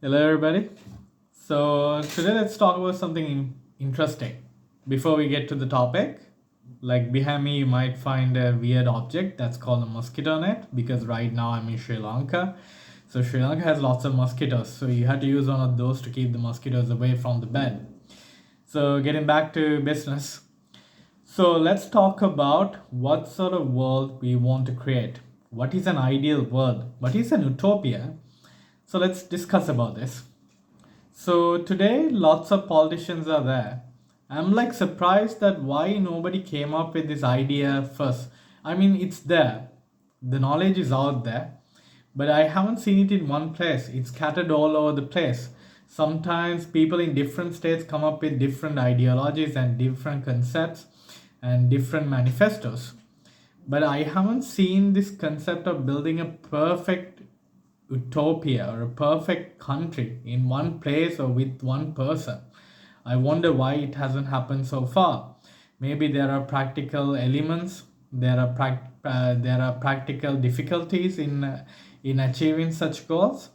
Hello, everybody. So, today let's talk about something interesting. Before we get to the topic, like behind me, you might find a weird object that's called a mosquito net because right now I'm in Sri Lanka. So, Sri Lanka has lots of mosquitoes, so you had to use one of those to keep the mosquitoes away from the bed. So, getting back to business. So, let's talk about what sort of world we want to create. What is an ideal world? What is an utopia? So, let's discuss about this. So today, lots of politicians are there. I'm like surprised that why nobody came up with this idea first. I mean, it's there. The knowledge is out there, but I haven't seen it in one place. It's scattered all over the place. Sometimes people in different states come up with different ideologies and different concepts and different manifestos. But I haven't seen this concept of building a perfect utopia or a perfect country in one place or with one person. I wonder why it hasn't happened so far. Maybe there are practical elements, there are practical difficulties in achieving such goals.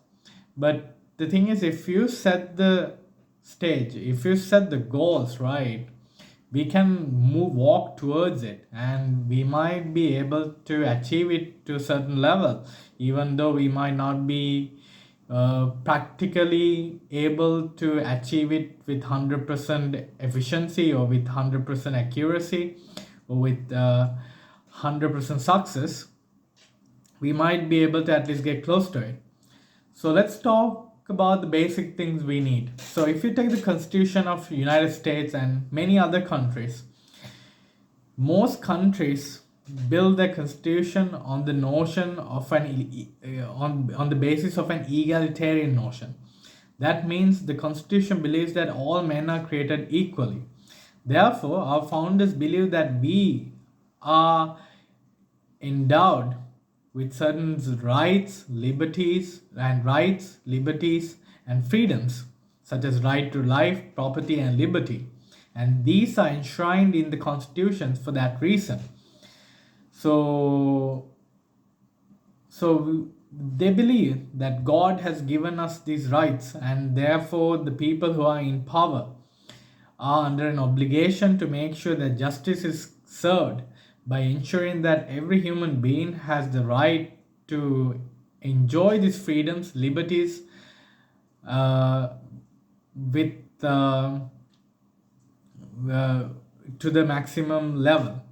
But the thing is, if you set the stage, if you set the goals right, we can walk towards it, and we might be able to achieve it to a certain level, even though we might not be practically able to achieve it with 100% efficiency or with 100% accuracy or with 100% success. We might be able to at least get close to it. So let's talk about the basic things we need. So if you take the Constitution of United States and many other countries, most countries build their constitution on the notion of on the basis of an egalitarian notion. That means the constitution believes that all men are created equally. Therefore, our founders believe that we are endowed with certain rights, liberties, and freedoms, such as right to life, property, and liberty. And these are enshrined in the constitutions for that reason. So, so they believe that God has given us these rights, and therefore the people who are in power are under an obligation to make sure that justice is served by ensuring that every human being has the right to enjoy these freedoms, liberties, uh, with uh, to the maximum level.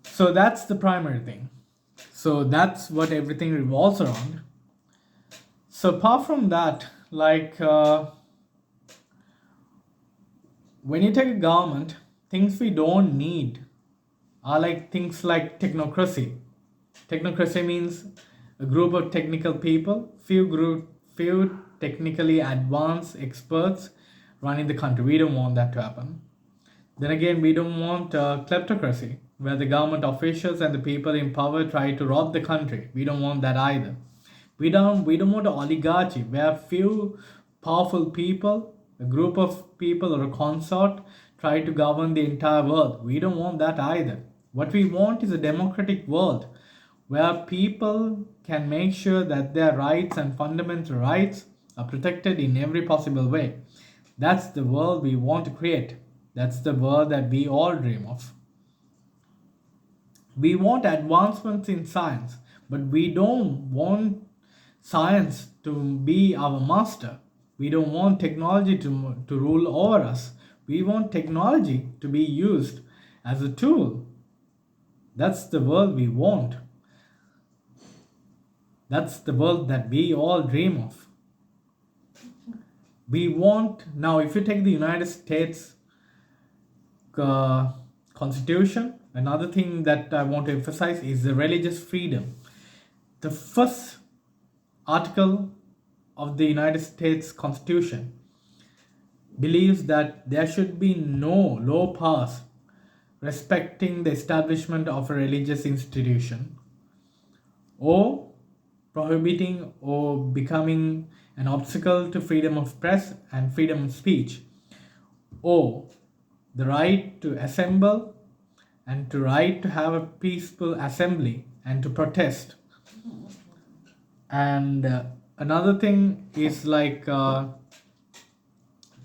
So that's the primary thing. So that's what everything revolves around. So apart from that, when you take a government, things we don't need are like things like technocracy. Technocracy means a group of technical people, few technically advanced experts running the country. We don't want that to happen. Then again, we don't want kleptocracy, where the government officials and the people in power try to rob the country. We don't want that either. We don't want an oligarchy where few powerful people, a group of people or a consort try to govern the entire world. We don't want that either. What we want is a democratic world where people can make sure that their rights and fundamental rights are protected in every possible way. That's the world we want to create. That's the world that we all dream of. We want advancements in science, but we don't want science to be our master. We don't want technology to rule over us. We want technology to be used as a tool. That's the world we want. That's the world that we all dream of. We want, now, if you take the United States Constitution, another thing that I want to emphasize is the religious freedom. The first article of the United States Constitution believes that there should be no law passed respecting the establishment of a religious institution or prohibiting or becoming an obstacle to freedom of press and freedom of speech, or the right to assemble and to right to have a peaceful assembly and to protest. And Another thing is like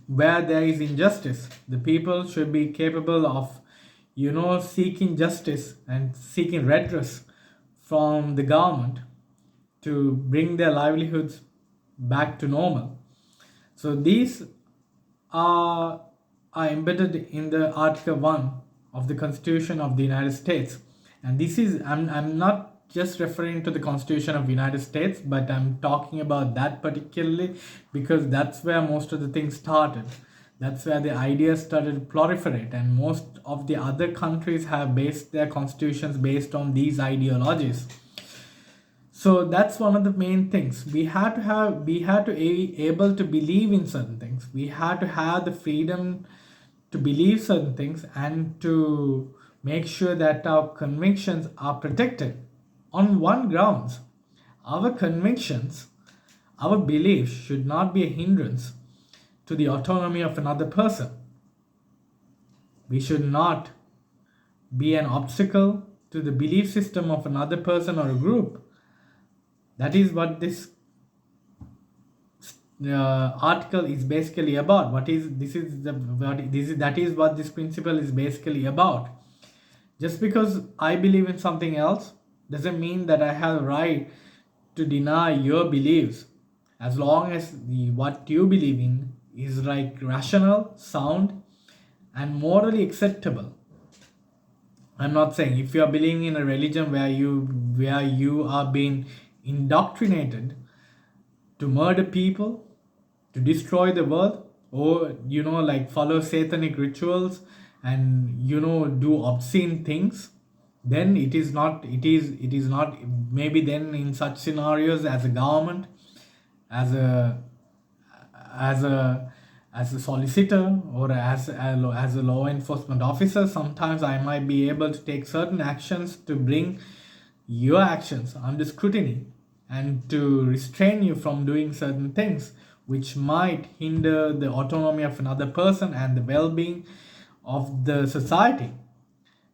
where there is injustice, the people should be capable of, seeking justice and seeking redress from the government to bring their livelihoods back to normal. So these are, are embedded in the Article 1 of the Constitution of the United States. And this is, I'm not just referring to the Constitution of the United States, but I'm talking about that particularly because that's where most of the things started. That's where the ideas started to proliferate, and most of the other countries have based their constitutions based on these ideologies. So that's one of the main things. We had to able to believe in certain things. We had to have the freedom to believe certain things and to make sure that our convictions are protected on one grounds. Our convictions, our beliefs should not be a hindrance to the autonomy of another person. We should not be an obstacle to the belief system of another person or a group. That is what this article is basically about. What is this is the what this is that is what this principle is basically about. Just because I believe in something else doesn't mean that I have a right to deny your beliefs, as long as what you believe in is like rational, sound, and morally acceptable. I'm not saying if you are believing in a religion where you are being indoctrinated to murder people, to destroy the world, or like follow satanic rituals and do obscene things, then it is not, maybe then in such scenarios, as a government, as a as a as a solicitor, or as a law enforcement officer, sometimes I might be able to take certain actions to bring your actions under scrutiny and to restrain you from doing certain things which might hinder the autonomy of another person and the well-being of the society.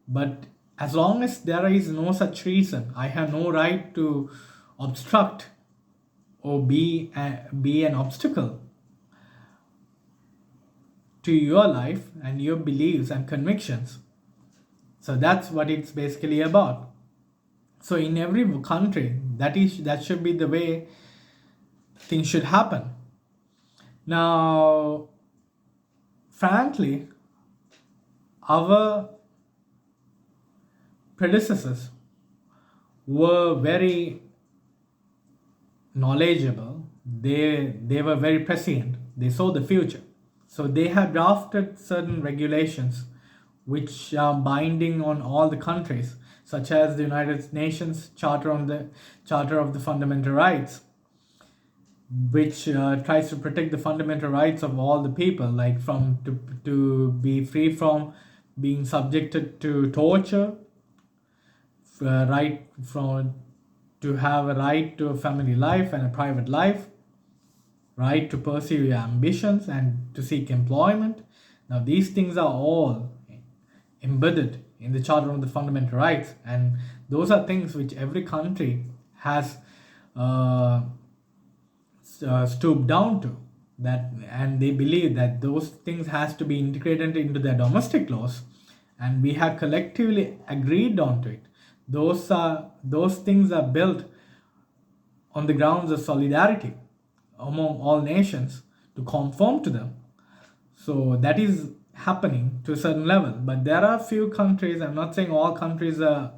But as long as there is no such reason, I have no right to obstruct or be an obstacle to your life and your beliefs and convictions. So that's what it's basically about. So in every country, that should be the way things should happen. Now, frankly, our predecessors were very knowledgeable. They were very prescient. They saw the future. So they have drafted certain regulations which are binding on all the countries, such as the United Nations Charter of the Fundamental Rights, which tries to protect the fundamental rights of all the people, like to be free from being subjected to torture, right from to have a right to a family life and a private life, right to pursue your ambitions and to seek employment. Now these things are all embedded in the Charter of the Fundamental Rights, and those are things which every country has stooped down to, that, and they believe that those things has to be integrated into their domestic laws, and we have collectively agreed onto it. Those things are built on the grounds of solidarity among all nations to conform to them. So that is happening to a certain level. But there are few countries, I'm not saying all countries are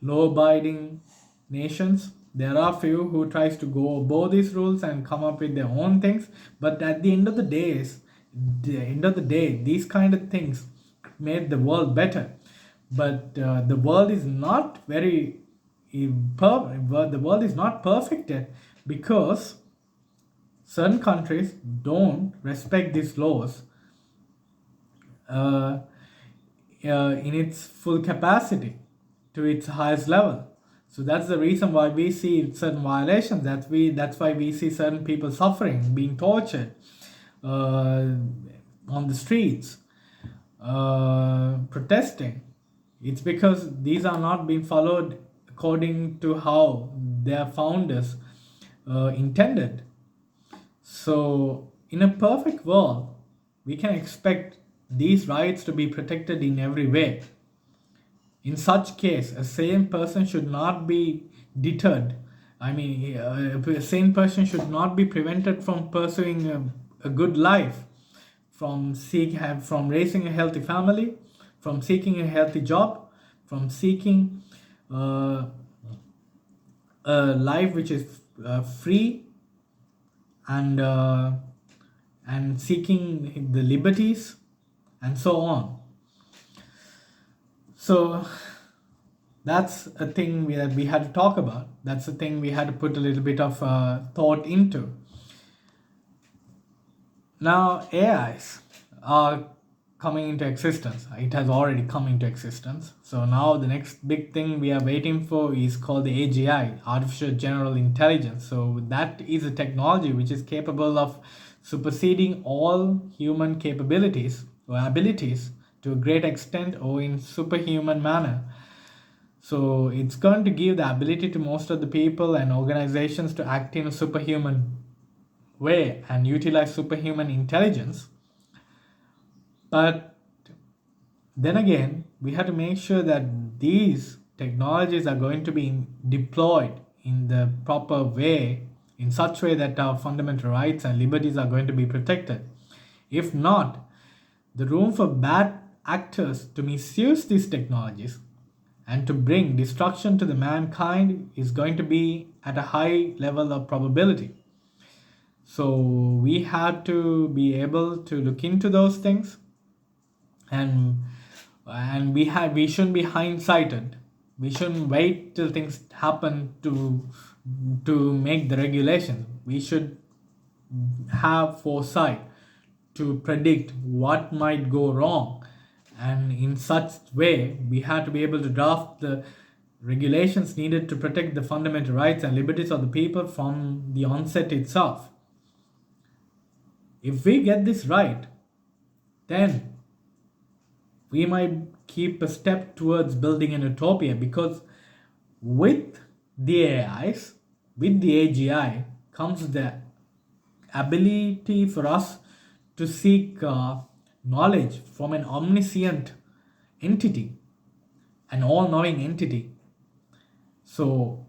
law-abiding nations. There are few who tries to go above these rules and come up with their own things. But at the end of the day, these kind of things made the world better. But the world is not the world is not perfect yet, because certain countries don't respect these laws in its full capacity to its highest level. So that's the reason why we see certain violations. That's why we see certain people suffering, being tortured on the streets, protesting. It's because these are not being followed according to how their founders intended. So, in a perfect world, we can expect these rights to be protected in every way. In such case, a sane person should not be deterred. I mean, a sane person should not be prevented from pursuing a good life, from raising a healthy family, from seeking a healthy job, from seeking uh, a life which is free and seeking the liberties and so on. So that's a thing we had to talk about. That's a thing we had to put a little bit of thought into. Now, AIs are coming into existence. It has already come into existence. So now the next big thing we are waiting for is called the AGI, Artificial General Intelligence. So that is a technology which is capable of superseding all human capabilities or abilities to a great extent or in superhuman manner. So it's going to give the ability to most of the people and organizations to act in a superhuman way and utilize superhuman intelligence. But then again, we have to make sure that these technologies are going to be deployed in the proper way, in such way that our fundamental rights and liberties are going to be protected. If not, the room for bad actors to misuse these technologies and to bring destruction to the mankind is going to be at a high level of probability. So we have to be able to look into those things, and we shouldn't be hindsighted. We shouldn't wait till things happen to make the regulations. We should have foresight to predict what might go wrong, and in such way we have to be able to draft the regulations needed to protect the fundamental rights and liberties of the people from the onset itself. If we get this right, then we might keep a step towards building an utopia, because with the AIs, with the AGI, comes the ability for us to seek knowledge from an omniscient entity, an all-knowing entity. So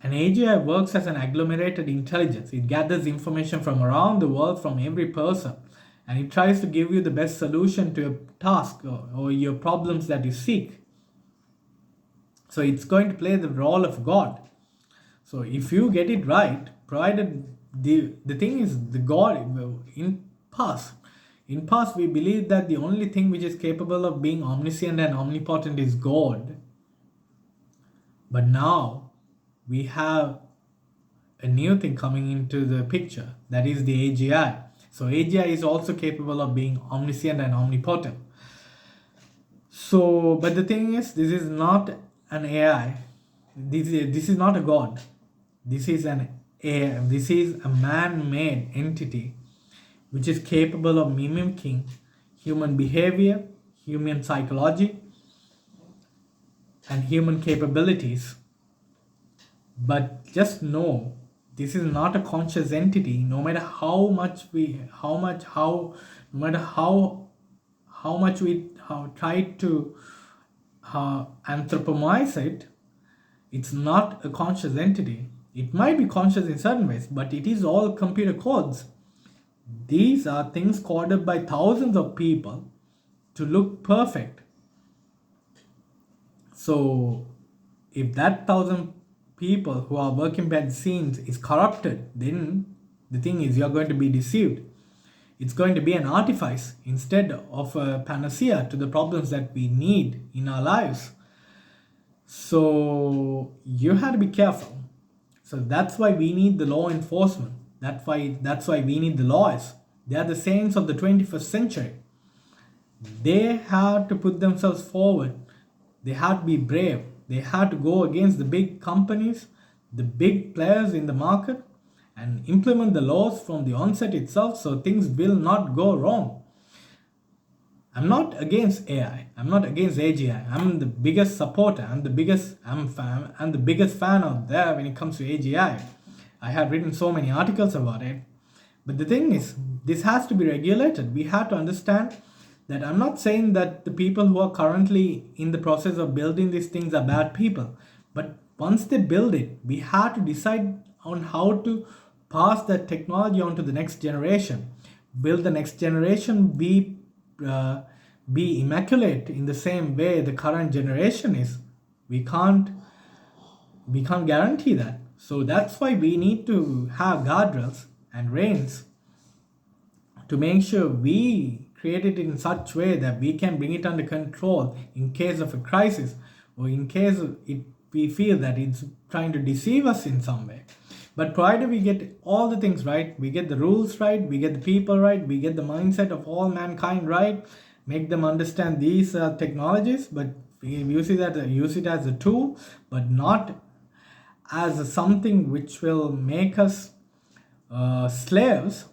an AGI works as an agglomerated intelligence. It gathers information from around the world, from every person, and it tries to give you the best solution to a task or your problems that you seek. So it's going to play the role of God. So if you get it right, provided the thing is the God in past we believe that the only thing which is capable of being omniscient and omnipotent is God. But now we have a new thing coming into the picture, that is the AGI. So AGI is also capable of being omniscient and omnipotent. So, but the thing is, this is not an AI. This is not a god. This is an AI. This is a man-made entity which is capable of mimicking human behavior, human psychology, and human capabilities. But just know, this is not a conscious entity. No matter how much we try to anthropomorphize it, it's not a conscious entity. It might be conscious in certain ways, but it is all computer codes. These are things coded by thousands of people to look perfect. So if that 1,000 people who are working behind the scenes is corrupted, then the thing is, you're going to be deceived. It's going to be an artifice instead of a panacea to the problems that we need in our lives. So you have to be careful. So that's why we need the law enforcement. That's why we need the lawyers. They are the saints of the 21st century. They have to put themselves forward. They have to be brave. They have to go against the big companies, the big players in the market, and implement the laws from the onset itself, so things will not go wrong. I'm not against AI. I'm not against AGI. I'm the biggest supporter. I'm the biggest fan out there when it comes to AGI. I have written so many articles about it. But the thing is, this has to be regulated. We have to understand that I'm not saying that the people who are currently in the process of building these things are bad people. But once they build it, we have to decide on how to pass that technology on to the next generation. Will the next generation be immaculate in the same way the current generation is? We can't guarantee that. So that's why we need to have guardrails and reins to make sure we create it in such way that we can bring it under control in case of a crisis, or in case we feel that it's trying to deceive us in some way. But provided we get all the things right, we get the rules right, we get the people right, we get the mindset of all mankind right, make them understand these technologies, but we use it as a tool, but not as something which will make us slaves,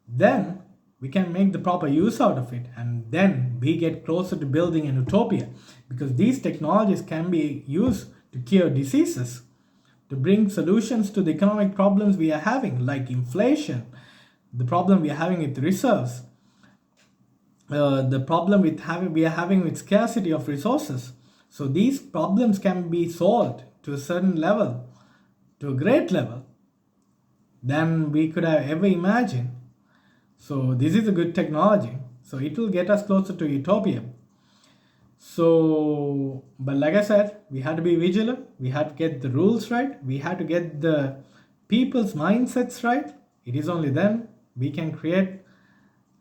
then we can make the proper use out of it, and then we get closer to building an utopia, because these technologies can be used to cure diseases, to bring solutions to the economic problems we are having, like inflation, the problem we are having with reserves, the problem we are having with scarcity of resources. So these problems can be solved to a certain level, to a great level, than we could have ever imagined. So this is a good technology. So it will get us closer to utopia. So, but like I said, we had to be vigilant. We had to get the rules right. We had to get the people's mindsets right. It is only then we can create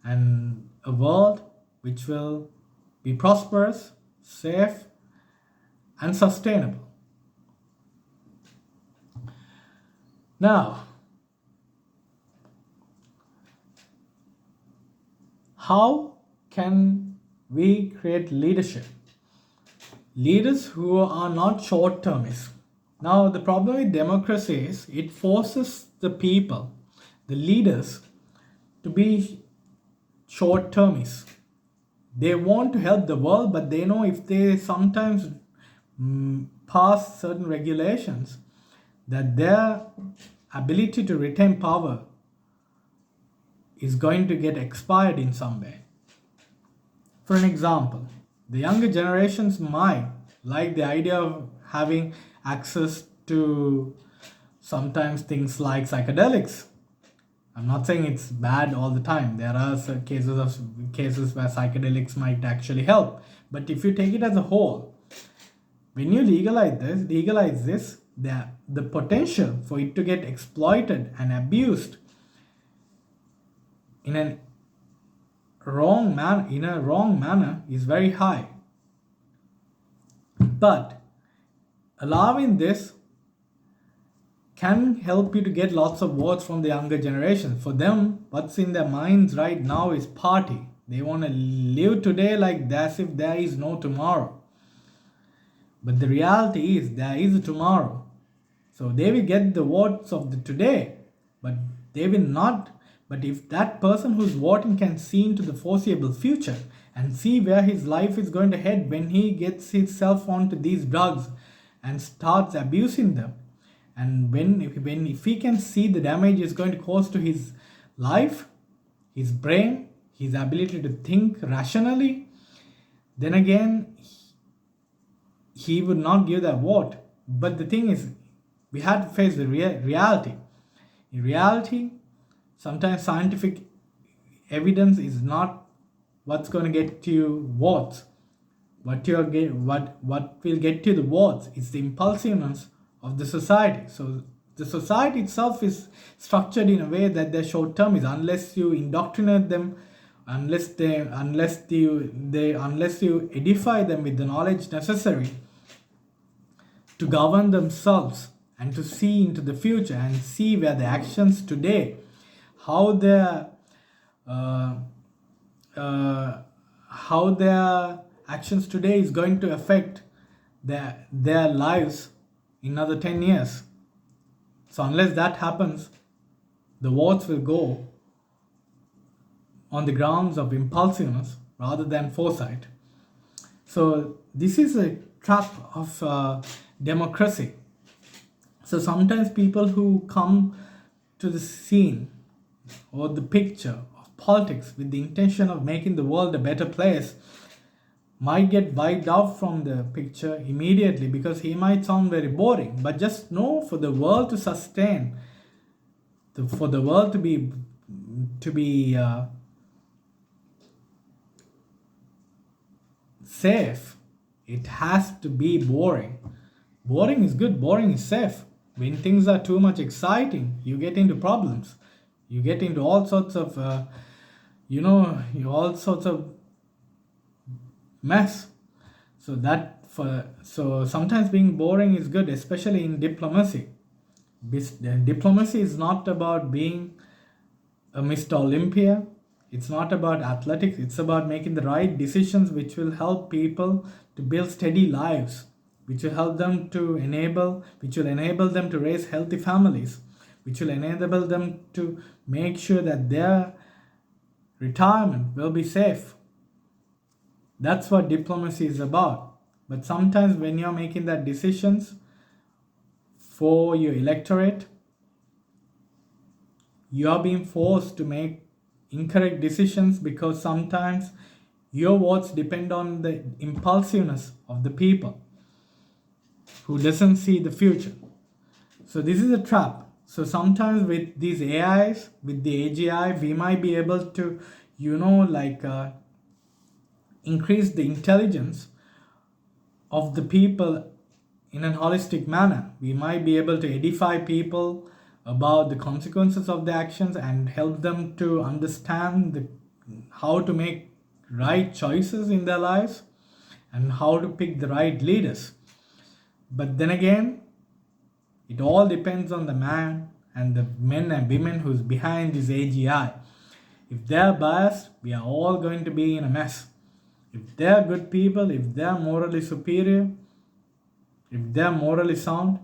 a world which will be prosperous, safe, and sustainable. Now, how can we create leadership? Leaders who are not short-termists. Now, the problem with democracy is it forces the people, the leaders, to be short-termists. They want to help the world, but they know if they sometimes pass certain regulations, that their ability to retain power is going to get expired in some way. For an example, the younger generations might like the idea of having access to sometimes things like psychedelics. I'm not saying it's bad all the time. There are cases where psychedelics might actually help. But if you take it as a whole, when you legalize this, the potential for it to get exploited and abused in a wrong manner is very high. But allowing this can help you to get lots of votes from the younger generation. For them, what's in their minds right now is party. They want to live today like as if there is no tomorrow. But the reality is there is a tomorrow. So they will get the votes of the today, but they will not. But if that person who's voting can see into the foreseeable future and see where his life is going to head when he gets himself onto these drugs and starts abusing them, and if he can see the damage it's going to cause to his life, his brain, his ability to think rationally, then again he would not give that vote. But the thing is, we had to face the reality. In reality, sometimes scientific evidence is not what's going to get you votes. What will get you the votes is the impulsiveness of the society. So the society itself is structured in a way that they're short term is, unless you indoctrinate them, unless you edify them with the knowledge necessary to govern themselves and to see into the future and see where the actions today, how their actions today is going to affect their lives in another 10 years. So unless that happens, the votes will go on the grounds of impulsiveness rather than foresight. So this is a trap of democracy. So sometimes people who come to the scene or the picture of politics with the intention of making the world a better place might get wiped out from the picture immediately because he might sound very boring. But just know, for the world to sustain, for the world to be safe, it has to be boring. Boring is good, boring is safe. When things are too much exciting, you get into problems. You get into all sorts of, all sorts of mess. So sometimes being boring is good, especially in diplomacy. Diplomacy is not about being a Mr. Olympia. It's not about athletics. It's about making the right decisions which will help people to build steady lives, which will enable them to raise healthy families, which will enable them to make sure that their retirement will be safe. That's what diplomacy is about. But sometimes when you're making that decisions for your electorate, you are being forced to make incorrect decisions because sometimes your votes depend on the impulsiveness of the people who doesn't see the future. So this is a trap. So sometimes with these AIs, with the AGI, we might be able to, increase the intelligence of the people in a holistic manner. We might be able to edify people about the consequences of the actions and help them to understand how to make right choices in their lives and how to pick the right leaders. But then again, it all depends on the man and the men and women who's behind this AGI. If they're biased, we are all going to be in a mess. If they're good people, if they're morally superior, if they're morally sound,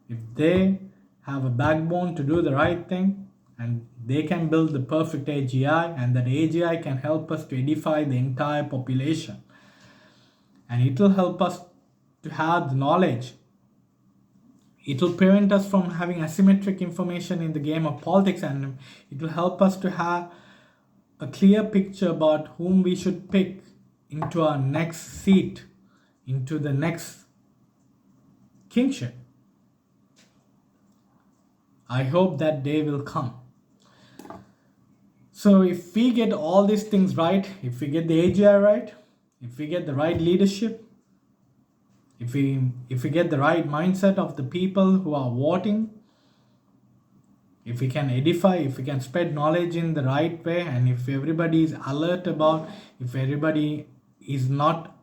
if they have a backbone to do the right thing, and they can build the perfect AGI, and that AGI can help us to edify the entire population. And it will help us to have the knowledge. It will prevent us from having asymmetric information in the game of politics, and it will help us to have a clear picture about whom we should pick into our next seat, into the next kingship. I hope that day will come. So if we get all these things right, if we get the AGI right, if we get the right leadership, if we get the right mindset of the people who are voting, if we can edify, if we can spread knowledge in the right way, and if everybody is alert about, if everybody is not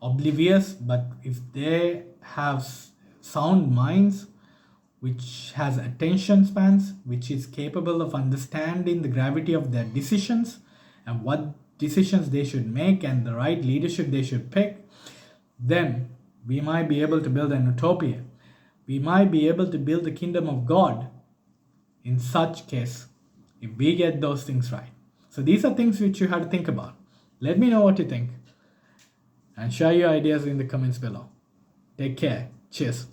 oblivious, but if they have sound minds, which has attention spans, which is capable of understanding the gravity of their decisions and what decisions they should make and the right leadership they should pick, then we might be able to build an utopia. We might be able to build the kingdom of God in such case, if we get those things right. So these are things which you have to think about. Let me know what you think and share your ideas in the comments below. Take care. Cheers.